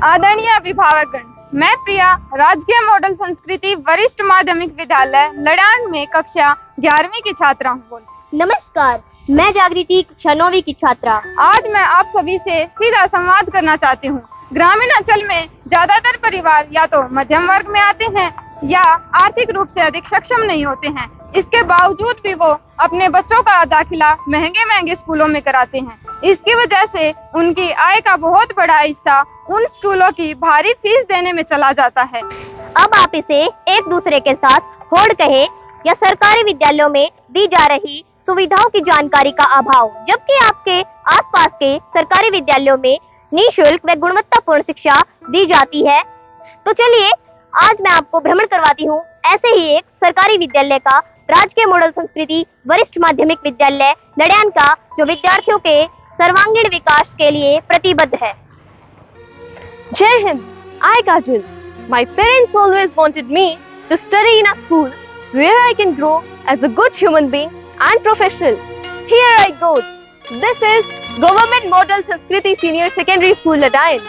आदरणीय अभिभावकगण, मैं प्रिया राजकीय मॉडल संस्कृति वरिष्ठ माध्यमिक विद्यालय लड़ान में कक्षा 11वीं की छात्रा हूँ। नमस्कार, मैं जागृति कक्षा 9वीं की छात्रा। आज मैं आप सभी से सीधा संवाद करना चाहती हूँ। ग्रामीण अंचल में ज्यादातर परिवार या तो मध्यम वर्ग में आते हैं या आर्थिक रूप से अधिक सक्षम नहीं होते हैं। इसके बावजूद भी वो अपने बच्चों का दाखिला महंगे महंगे स्कूलों में कराते हैं। इसकी वजह से उनकी आय का बहुत बड़ा हिस्सा उन स्कूलों की भारी फीस देने में चला जाता है। अब आप इसे एक दूसरे के साथ होड़ कहे या सरकारी विद्यालयों में दी जा रही सुविधाओं की जानकारी का अभाव, जबकि आपके आसपास के सरकारी विद्यालयों में निःशुल्क व गुणवत्तापूर्ण शिक्षा दी जाती है। तो चलिए आज मैं आपको भ्रमण करवाती हूँ ऐसे ही एक सरकारी विद्यालय का, राजकीय मॉडल संस्कृति वरिष्ठ माध्यमिक विद्यालय लड़ान का, जो विद्यार्थियों के सर्वांगीण विकास के लिए प्रतिबद्ध है। Jai Hind, I Kajal. My parents always wanted me to study in a school where I can grow as a good human being and professional. Here I go. This is Government Model Sanskriti Senior Secondary School, Ladain.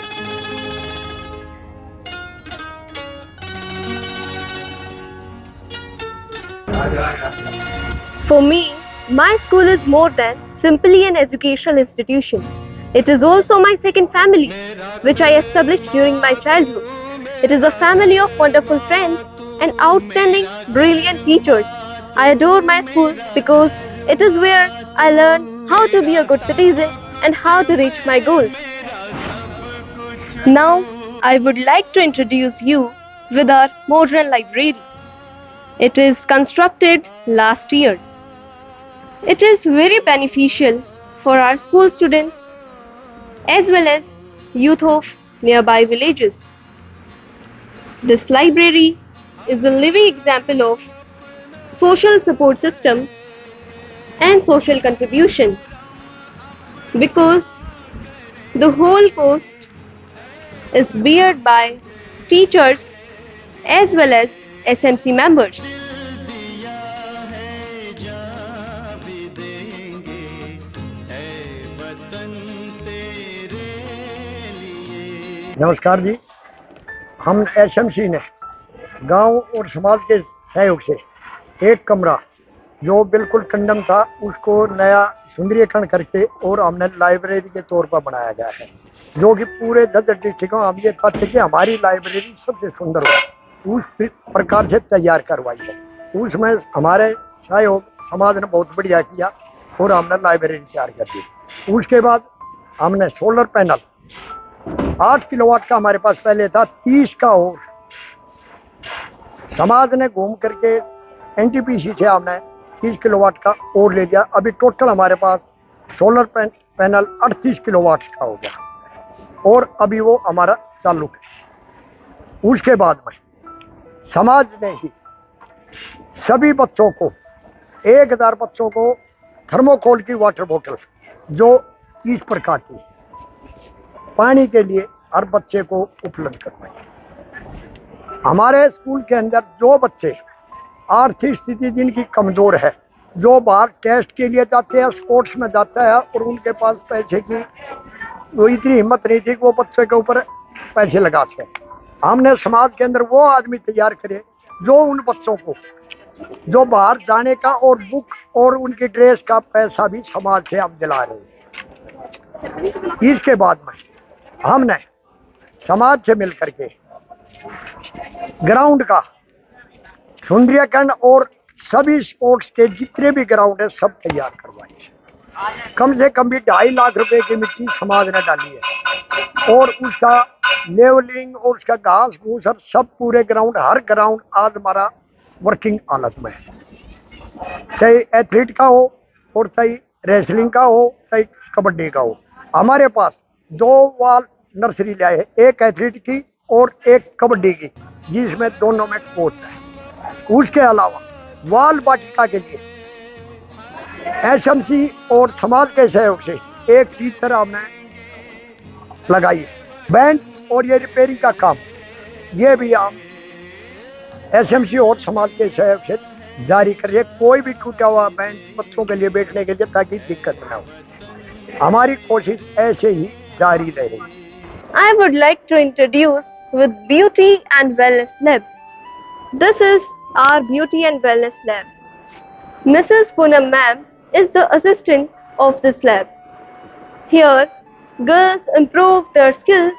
For me, my school is more than simply an educational institution. It is also my second family, which I established during my childhood. It is a family of wonderful friends and outstanding, brilliant teachers. I adore my school because it is where I learn how to be a good citizen and how to reach my goals. Now, I would like to introduce you with our modern library. It is constructed last year. It is very beneficial for our school students as well as youth of nearby villages. This library is a living example of social support system and social contribution, because the whole cost is borne by teachers as well as SMC members. नमस्कार जी, हम SMC ने गांव और समाज के सहयोग से एक कमरा जो बिल्कुल कंडम था उसको नया सुंदरीकरण करके और हमने लाइब्रेरी के तौर पर बनाया गया है, जो कि पूरे 10 डिस्ट्रिक्ट में हम ये तथ्य कि हमारी लाइब्रेरी सबसे सुंदर हो उस प्रकार से तैयार करवाई है। उसमें हमारे सहयोग समाज ने बहुत बढ़िया किया और हमने लाइब्रेरी तैयार कर दी। उसके बाद हमने सोलर पैनल 8 किलोवाट का हमारे पास पहले था, 30 का और समाज ने घूम करके एनटीपीसी से हमने 30 किलोवाट का और ले लिया। अभी टोटल हमारे पास सोलर पैनल 38 किलोवाट का हो गया और अभी वो हमारा चालू है। उसके बाद में समाज ने ही सभी बच्चों को 1000 बच्चों को थर्मोकोल की वाटर बोतल जो 30 प्रकार की पानी के लिए हर बच्चे को उपलब्ध करवाई। हमारे स्कूल के अंदर जो बच्चे आर्थिक स्थिति जिनकी कमजोर है, जो बाहर टेस्ट के लिए जाते हैं, स्पोर्ट्स में जाता है और उनके पास पैसे की वो इतनी हिम्मत नहीं थी कि वो बच्चे के ऊपर पैसे लगा सके, हमने समाज के अंदर वो आदमी तैयार करे जो उन बच्चों को जो बाहर जाने का और बुक और उनकी ड्रेस का पैसा भी समाज से हम दिला रहे हैं। इसके बाद में हमने समाज से मिलकर के ग्राउंड का सुंदरीकरण और सभी स्पोर्ट्स के जितने भी ग्राउंड है सब तैयार करवाए। कम से कम भी 2.5 लाख रुपए की मिट्टी समाज ने डाली है और उसका लेवलिंग और उसका घास घूस सब पूरे ग्राउंड, हर ग्राउंड आज हमारा वर्किंग हालत में है, चाहे एथलीट का हो और चाहे रेसलिंग का हो चाहे कबड्डी का हो। हमारे पास 2 वाल नर्सरी लाए है, एक एथलीट की और एक कबड्डी की, जिसमें दोनों में कोच है। उसके अलावा वाल वाटिका के लिए एसएमसी और समाज के सहयोग से एक टीचर हमने लगाई है। बेंच और ये रिपेयरिंग का काम ये भी हम एसएमसी और समाज के सहयोग से जारी करिए। कोई भी टूटा हुआ बेंच बच्चों के लिए बैठने के लिए ताकि दिक्कत न हो, हमारी कोशिश ऐसे ही जारी रहेगी। I would like to introduce with Beauty and Wellness Lab. This is our Beauty and Wellness Lab. Mrs. Poonam ma'am is the assistant of this lab. Here, girls improve their skills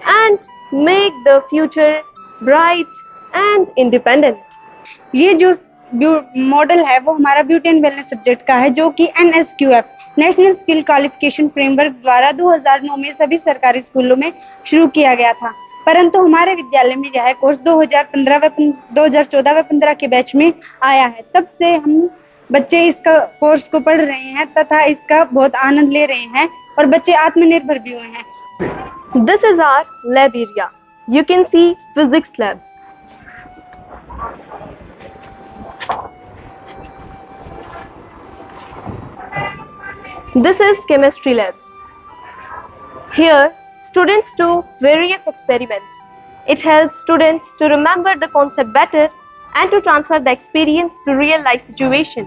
and make the future bright and independent. ये जो model है वो हमारा beauty and wellness subject का है, जो कि NSQF national skill qualification framework द्वारा 2009 में सभी सरकारी स्कूलों में शुरू किया गया था, परंतु हमारे विद्यालय में यह कोर्स 2014 व 15 के बैच में आया है। तब से हम बच्चे इसका कोर्स को पढ़ रहे हैं तथा इसका बहुत आनंद ले रहे हैं और बच्चे आत्मनिर्भर भी हुए हैं। This is our lab area. You can see physics lab. This is chemistry lab. Here, students do various experiments. It helps students to remember the concept better and to transfer the experience to real life situation.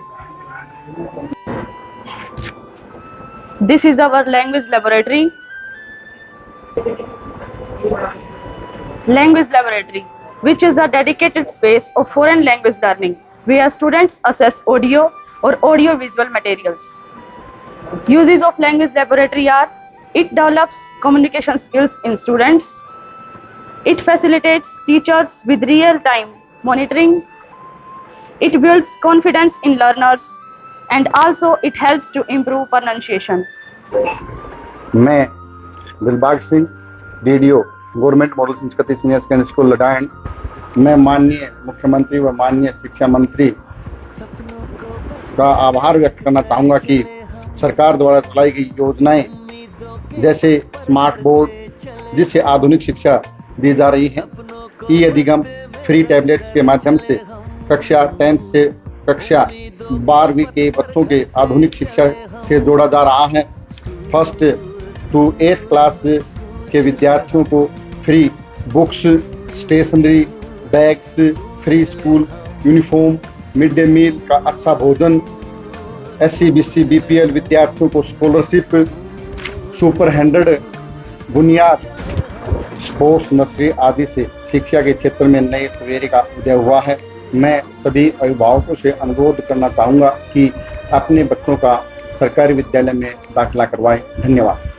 This is our language laboratory. Language laboratory, which is a dedicated space of foreign language learning, where students assess audio or audio-visual materials. Uses of language laboratory are: it develops communication skills in students, it facilitates teachers with real-time monitoring, it builds confidence in learners, and also it helps to improve pronunciation. मैं Dilbag Singh, DDO government model Sanskriti senior secondary school Ladayan, मैं माननीय मुख्यमंत्री व माननीय शिक्षा मंत्री का आभार व्यक्त करना चाहूँगा कि सरकार द्वारा चलाई गई योजनाएं जैसे स्मार्ट बोर्ड, जिससे आधुनिक शिक्षा दी जा रही है, ई-अधिगम फ्री टैबलेट्स के माध्यम से कक्षा 10 से कक्षा 12वीं के बच्चों के आधुनिक शिक्षा से जोड़ा जा रहा है। फर्स्ट टू 8th क्लास के विद्यार्थियों को free books, stationery, bags, free school uniform, mid day meal का अच्छा भोजन, SC, BC, BPL विद्यार्थियों को स्कॉलरशिप, सुपर 100 बुनियाद, स्पोर्ट्स, नर्सरी आदि से शिक्षा के क्षेत्र में नए सवेरे का उदय हुआ है। मैं सभी अभिभावकों से अनुरोध करना चाहूँगा कि अपने बच्चों का सरकारी विद्यालय में दाखिला करवाएं। धन्यवाद।